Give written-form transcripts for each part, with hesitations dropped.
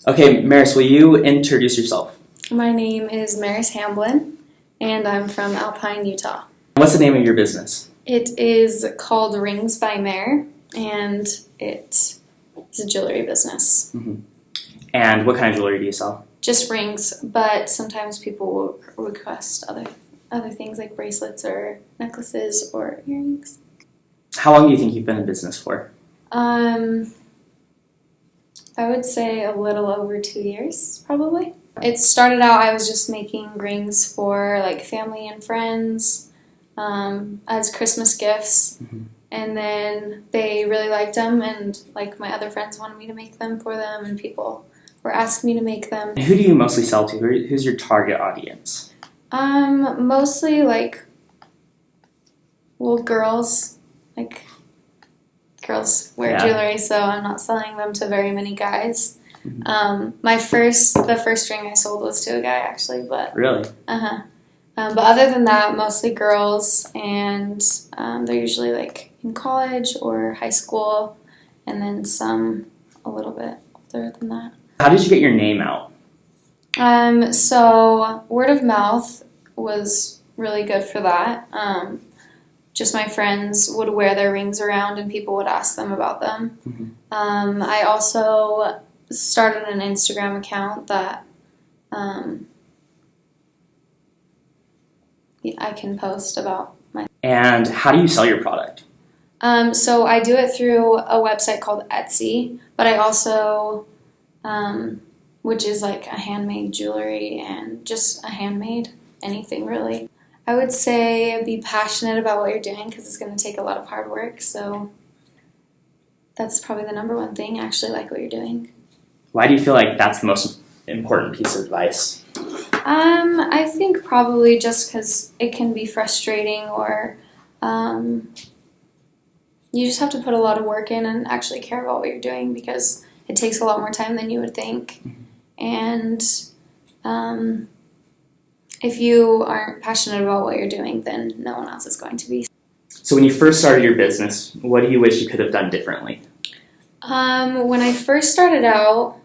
Okay, Maris, will you introduce yourself? My name is Maris Hamblin, and I'm from Alpine, Utah. What's the name of your business? It is called Rings by Mare, and it is a jewelry business. Mm-hmm. And what kind of jewelry do you sell? Just rings, but sometimes people will request other things like bracelets or necklaces or earrings. How long do you think you've been in business for? I would say a little over 2 years, probably. It started out, I was just making rings for like family and friends as Christmas gifts. Mm-hmm. And then they really liked them, and like my other friends wanted me to make them for them, and people were asking me to make them. And who do you mostly sell to? Who's your target audience? Mostly like, well, girls. Like, girls wear jewelry, so I'm not selling them to very many guys. Mm-hmm. The first ring I sold was to a guy, actually, but Really? But other than that, mostly girls, and they're usually like in college or high school, and then some a little bit older than that. How did you get your name out? So word of mouth was really good for that. Just my friends would wear their rings around, and people would ask them about them. Mm-hmm. I also started an Instagram account that I can post about my. And how do you sell your product? So I do it through a website called Etsy, but I also, which is like a handmade jewelry and just a handmade anything really. I would say be passionate about what you're doing, because it's going to take a lot of hard work. So that's probably the number one thing. Actually like what you're doing. Why do you feel like that's the most important piece of advice? I think probably just because it can be frustrating, or you just have to put a lot of work in and actually care about what you're doing, because it takes a lot more time than you would think. And if you aren't passionate about what you're doing, then no one else is going to be. So when you first started your business, what do you wish you could have done differently? When I first started out,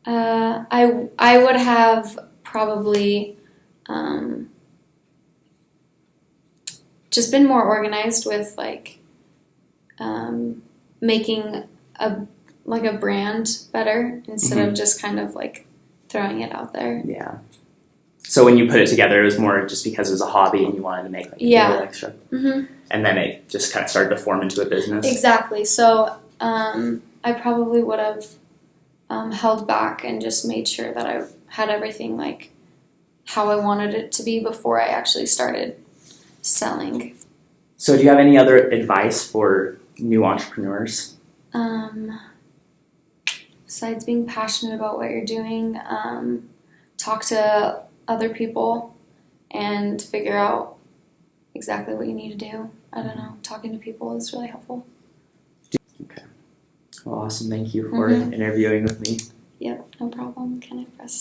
I would have probably just been more organized with like making a brand better, instead of just kind of like throwing it out there. Yeah. So when you put it together, it was more just because it was a hobby and you wanted to make like a little extra. Mm-hmm. And then it just kind of started to form into a business. Exactly. So I probably would have held back and just made sure that I had everything like how I wanted it to be before I actually started selling. So do you have any other advice for new entrepreneurs? Besides being passionate about what you're doing, talk to other people and figure out exactly what you need to do. I don't know. Talking to people is really helpful. Okay. Well, awesome. Thank you for interviewing with me. Yep, no problem. Can I press?